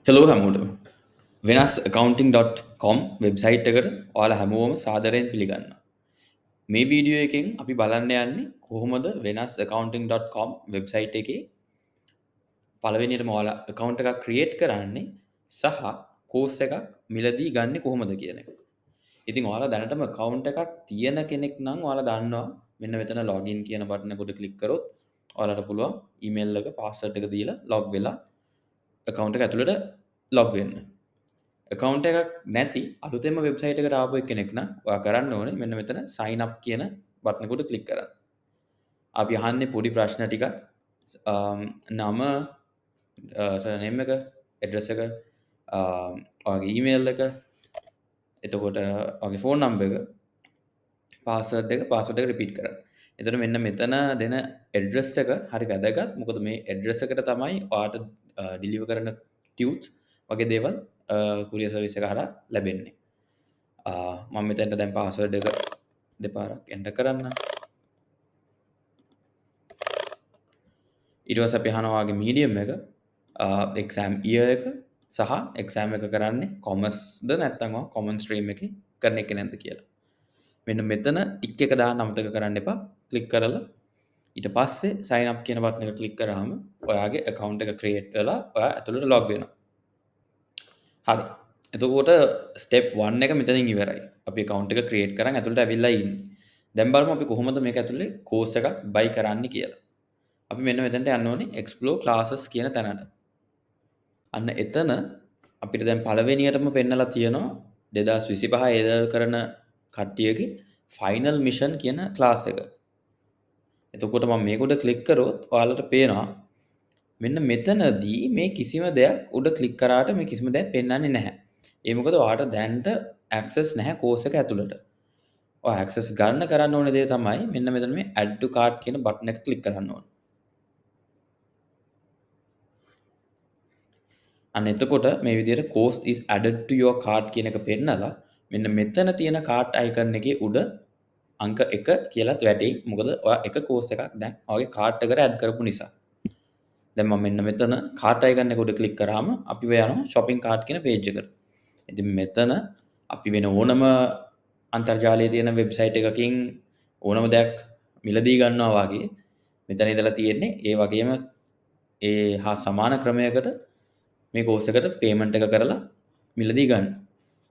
Hello හැමෝටම වෙනස් accounting.com website එකට ඔයාලා හැමෝම සාදරයෙන් පිළිගන්න. මේ වීඩියෝ එකෙන් අපි බලන්න යන්නේ කොහොමද වෙනස් accounting.com වෙබ්සයිට් එකේ පළවෙනියටම ඔයාලා account එකක් create කරන්නේ සහ course එකක් මිලදී ගන්න කොහොමද කියන එක. ඉතින් ඔයාලා දැනටම account එකක් තියෙන කෙනෙක් නම් ඔයාලා දන්නවා මෙන්න මෙතන login කියන බටන් එකට ක්ලික් කරොත් ඔයාලට පුළුවන් email එක password එක දීලා log වෙලා account එක ඇතුළට log වෙන්න. account එකක් නැති අලුතෙන්ම වෙබ්සයිට් එකට ආපු කෙනෙක් නම් ඔයා කරන්න ඕනේ මෙන්න මෙතන sign up කියන බටන් එකට ක්ලික් කරන්න. අපි අහන්නේ පොඩි ප්‍රශ්න ටිකක් නම surname එක address එක ඔයාගේ email එක එතකොට ඔයාගේ phone number එක password එක repeat කරන්න. එතකොට මෙන්න මෙතන දෙන address එක හරි වැදගත්. මොකද මේ address එකට තමයි ඔයාට deliver කරන tubes වගේ දේවල් courier service එක හරහා ලැබෙන්නේ. මම මෙතනට දැන් password එක දෙපාරක් enter කරන්න. ඊට පස්සේ අපි අහනවා ඔයාගේ medium එක exam year එක සහ exam එක කරන්නේ commerce ද නැත්නම් ඔයා common stream එකේ කරන එක නැද්ද කියලා. මෙන්න මෙතන ටික් එක දාන්න අමතක කරන්න එපා. ක්ලික් කරලා ඊට පස්සේ sign up කියන බටන් එක ක්ලික් කරාම ඔයාගේ account එක create වෙලා ඔයා ඇතුළට log වෙනවා. හරි. එතකොට step 1 එක මෙතනින් ඉවරයි. අපි account එක create කරන් ඇතුළට ඇවිල්ලා ඉන්නේ. දැන් බලමු අපි කොහොමද මේක ඇතුලේ course එකක් buy කරන්න කියලා. අපි මෙන්න මෙතනට යන්න ඕනේ explore classes කියන තැනට. අන්න එතන අපිට දැන් පළවෙනියටම පෙන්නලා තියෙනවා 2025 A-level කරන කට්ටියගේ final mission කියන class එක. එතකොට මම මේක උඩ ක්ලික් කරොත් ඔයාලට පේනවා මෙන්න මෙතනදී මේ කිසිම දෙයක් උඩ ක්ලික් කරාට මේ කිසිම දෙයක් පෙන්වන්නේ නැහැ. ඒ මොකද ඔයාට දැන්ට access නැහැ course එක ඇතුළට. ඔයා access ගන්න කරන්න ඕනේ දේ තමයි මෙන්න මෙතන මේ add to cart කියන බටන් එක ක්ලික් කරන්න ඕනේ. අන්න එතකොට මේ විදිහට course is added to your cart කියන එක පෙන්නලා මෙන්න මෙතන තියෙන cart icon එකේ උඩ අංක 1 කියලාත් වැටෙයි. මොකද ඔයා එක course එකක් දැන් ඔයාගේ cart එකට add කරපු නිසා. දැන් මම මෙන්න මෙතන cart icon එක උඩ ක්ලික් කරාම අපි යනවා shopping cart කියන page එකට. ඉතින් මෙතන අපි වෙන ඕනම අන්තර්ජාලයේ තියෙන වෙබ්සයිට් එකකින් ඕනම දෙයක් මිලදී ගන්නවා වගේ මෙතන ඉඳලා තියෙන්නේ ඒ වගේම ඒ හා සමාන ක්‍රමයකට මේ කෝස් එකට පේමන්ට් එක කරලා මිලදී ගන්න.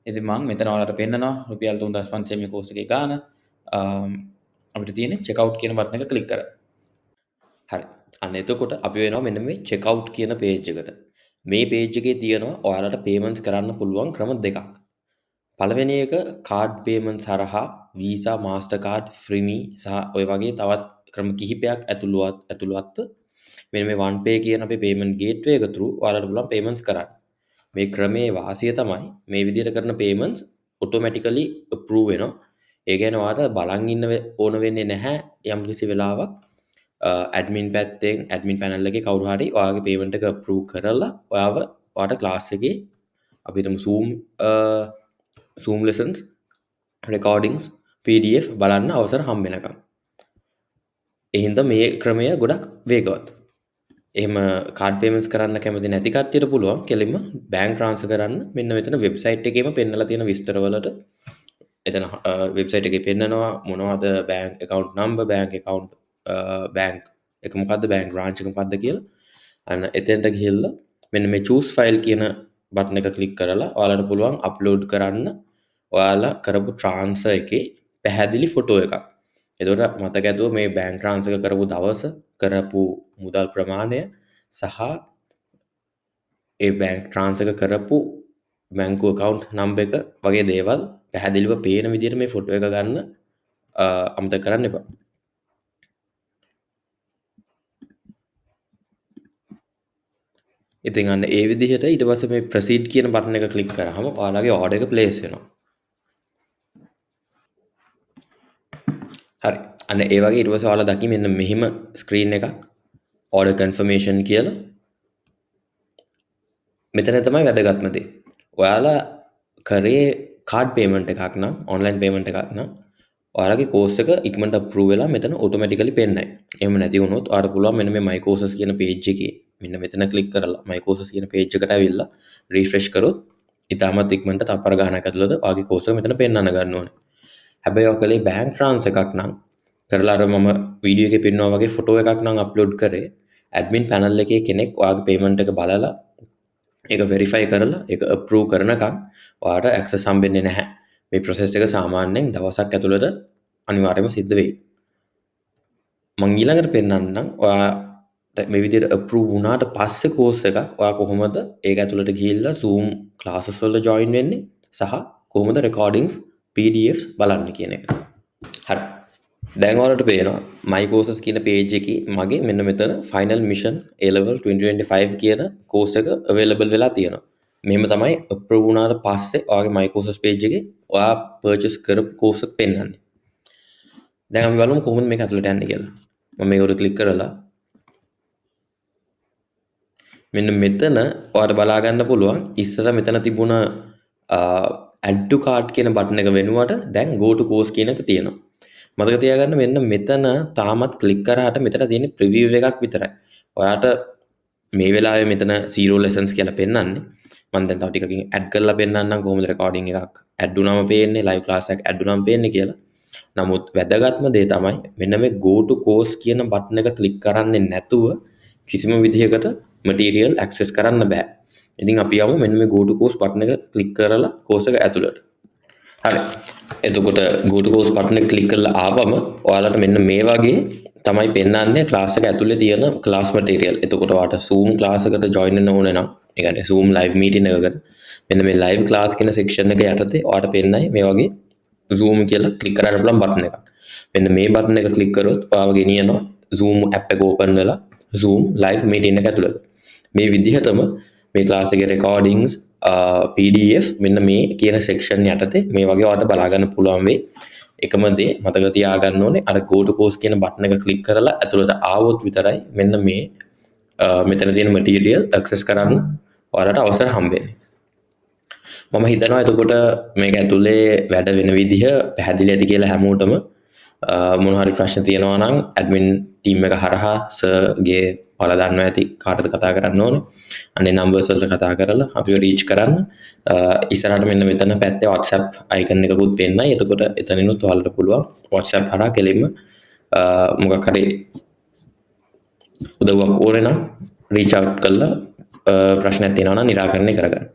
ඉතින් මම මෙතන ඔයාලට පෙන්නනවා රුපියල් 3500 මේ කෝස් එකේ ගාන අපිට තියෙන්නේ චෙක් අවුට් කියන බටන් එක ක්ලික් කරලා. හරි. අන්න එතකොට අපි වෙනවා මෙන්න මේ චෙක් අවුට් කියන පේජ් එකට. මේ පේජ් එකේ තියෙනවා ඔයාලට පේමන්ට්ස් කරන්න පුළුවන් ක්‍රම දෙකක්. පළවෙනි එක කාඩ් පේමන්ට්ස් හරහා Visa, Mastercard, Freeme සහ ඔය වගේ තවත් ක්‍රම කිහිපයක් ඇතුළත්ව මෙන්න මේ OnePay කියන අපේ payment gateway එක through ඔයාලට පුළුවන් payments කරන්න. මේ ක්‍රමේ වාසිය තමයි මේ විදිහට කරන payments automatically approve වෙනවා. ඒ කියන්නේ ඔයාලට බලන් ඉන්න ඕන වෙන්නේ නැහැ යම්කිසි වෙලාවක admin පැත්තෙන් admin panel එකේ කවුරු හරි ඔයාගේ payment එක approve කරලා ඔයාට class එකේ අපි හිතමු Zoom lessons recordings PDF බලන්න අවසර හම්බ වෙනකම්. ඒ හින්දා මේ ක්‍රමය ගොඩක් වේගවත්. එහෙම කාඩ් පේමන්ට්ස් කරන්න කැමති නැති කට්ටියට පුළුවන් කෙලින්ම බැංක් ට්‍රාන්ස්ෆර් කරන්න මෙන්න මෙතන වෙබ්සයිට් එකේම පෙන්නලා තියෙන විස්තර වලට එතන වෙබ්සයිට් එකේ පෙන්නනවා මොනවද bank account number bank account bank එක මොකද්ද බැංක් branch එක මොකද්ද කියලා අන්න එතෙන්ට ගිහිල්ලා මෙන්න මේ choose file කියන බටන් එක ක්ලික් කරලා ඔයාලට පුළුවන් අප්ලෝඩ් කරන්න ඔයාලා කරපු ට්‍රාන්ස්ෆර් එකේ පැහැදිලි ෆොටෝ එකක්. එතකොට මතක ඇතුව මේ බැංක් ට්‍රාන්ස්ෆර් කරපු දවස කරපු මුදල් ප්‍රමාණය සහ ඒ බැංක් ට්‍රාන්ස්ෆර් කරපු බැංකු account number එක වගේ දේවල් පැහැදිලිව පේන විදිහට මේ ෆොටෝ එක ගන්න අමතක කරන්න එපා. ඉතින් අන්න ඒ විදිහට ඊට පස්සේ මේ proceed කියන බටන් එක ක්ලික් කරාම ඔයාලගේ order එක place වෙනවා. හරි. අන්න ඒ වගේ ඊට පස්සේ ඔයාලා දකි මෙන්න මෙහිම screen එකක් order confirmation කියලා. මෙතන තමයි වැදගත්ම දේ. ඔයාලා කරේ කාඩ් පේමන්ට් එකක් නම් online payment එකක් නම් ඔයාලගේ course එක ඉක්මනට approve වෙලා මෙතන automatically පෙන්නයි. එහෙම නැති වුණොත් ඔයාලට පුළුවන් මෙන්න මේ my courses කියන page එකේ මෙන්න මෙතන ක්ලික් කරලා my courses කියන page එකට ඇවිල්ලා refresh කරොත් ඉතාමත් ඉක්මනට තත්පර ගානක් ඇතුළත ඔයාගේ course එක මෙතන පෙන්වන්න ගන්න ඕනේ. හැබැයි ඔය කලේ bank transfer එකක් නම් කරලා අර මම වීඩියෝ එකේ පෙන්වනවා වගේ ෆොටෝ එකක් නම් අප්ලෝඩ් කරේ admin panel එකේ කෙනෙක් ඔයාගේ payment එක බලලා ඒක verify කරලා ඒක approve කරනකම් ඔයාට access හම්බෙන්නේ නැහැ. මේ process එක සාමාන්‍යයෙන් දවසක් ඇතුළත අනිවාර්යයෙන්ම සිද්ධ වෙයි. මං ඊළඟට පෙන්නන්නම් ඔයාට මේ විදිහට approve වුණාට පස්සේ course එකක් ඔයා කොහොමද ඒක ඇතුළට ගිහිල්ලා Zoom classes වලට join වෙන්නේ සහ කොහොමද recordings PDFs බලන්නේ කියන එක. හරි. දැන් ඔයාලට පේනවා my courses කියන page එකේ මගේ මෙන්න මෙතන final mission A level 2025 කියන course එක available වෙලා තියෙනවා. මෙහෙම තමයි approve වුණාට පස්සේ ඔයාගේ my courses page එකේ ඔයා purchase කරපු course එක පෙන්වන්නේ. දැන් අපි බලමු කොහොමද මේක ඇතුළට යන්නේ කියලා. මම මේකට ක්ලික් කරලා මෙන්න මෙතන ඔයාලට බලා ගන්න පුළුවන් ඉස්සර මෙතන තිබුණ add to cart කියන බටන් එක වෙනුවට දැන් go to course කියන එක තියෙනවා. මතක තියාගන්න මෙන්න මෙතන තාමත් ක්ලික් කරාට මෙතන තියෙන preview එකක් විතරයි. ඔයාට මේ වෙලාවේ මෙතන 0 lessons කියලා පෙන්වන්නේ. මම දැන් තව ටිකකින් add කරලා පෙන්වන්නම් කොහොමද recording එකක් add වුණාම පේන්නේ live class එකක් add වුණාම පේන්නේ කියලා. නමුත් වැදගත්ම දේ තමයි මෙන්න මේ go to course කියන බටන් එක ක්ලික් කරන්නේ නැතුව කිසිම විදිහකට material access කරන්න බෑ. ඉතින් අපි යමු මෙන්න මේ go to course බටන් එක ක්ලික් කරලා course එක ඇතුළට. හරි. එතකොට go to course බටන් එක ක්ලික් කරලා ආවම ඔයාලට මෙන්න මේ වගේ තමයි පෙන්වන්නේ class එක ඇතුලේ තියෙන class material. එතකොට ඔයාලට Zoom class එකට join වෙන්න ඕනේ නම් ඒ කියන්නේ Zoom live meeting එකකට මෙන්න මේ live class කියන section එක යටතේ ඔයාලට පෙන්නයි මේ වගේ Zoom කියලා ක්ලික් කරන්න පුළුවන් බටන් එකක්. මෙන්න මේ බටන් එක ක්ලික් කරොත් ඔයාව ගෙනියනවා Zoom app එක open වෙලා Zoom live meeting එක ඇතුළත. මේ විදිහටම මේ class එකේ recordings PDF මෙන්න මේ කියන section යටතේ මේ වගේ ඔයාලට බලා ගන්න පුළුවන් වෙයි. එකම දේ මතක තියාගන්න ඕනේ අර go to course කියන බටන් එක ක්ලික් කරලා ඇතුළට ආවොත් විතරයි මෙන්න මේ මෙතන තියෙන material access කරන්න ඔයාලට අවසර හම්බෙන්නේ. මම හිතනවා එතකොට මේක ඇතුලේ වැඩ වෙන විදිහ පැහැදිලි ඇති කියලා හැමෝටම මොන හරි ප්‍රශ්න තියෙනවා නම් admin team එක හරහා සර්ගේ ඔයාලා දන්නවා ඇති කාටද කතා කරන්න ඕනේ. අනේ numbers වලට කතා කරලා අපිව reach කරන්න. ඉස්සරහට මෙන්න මෙතන පැත්තේ WhatsApp icon එකකුත් පෙන්නයි. එතකොට එතනිනුත් ඔයාලට පුළුවන් WhatsApp හරහා කෙලින්ම මොකක් හරි උදව්වක් ඕනේ නම් reach out කරලා ප්‍රශ්නයක් තියෙනවා නම් निराකරණය කරගන්න.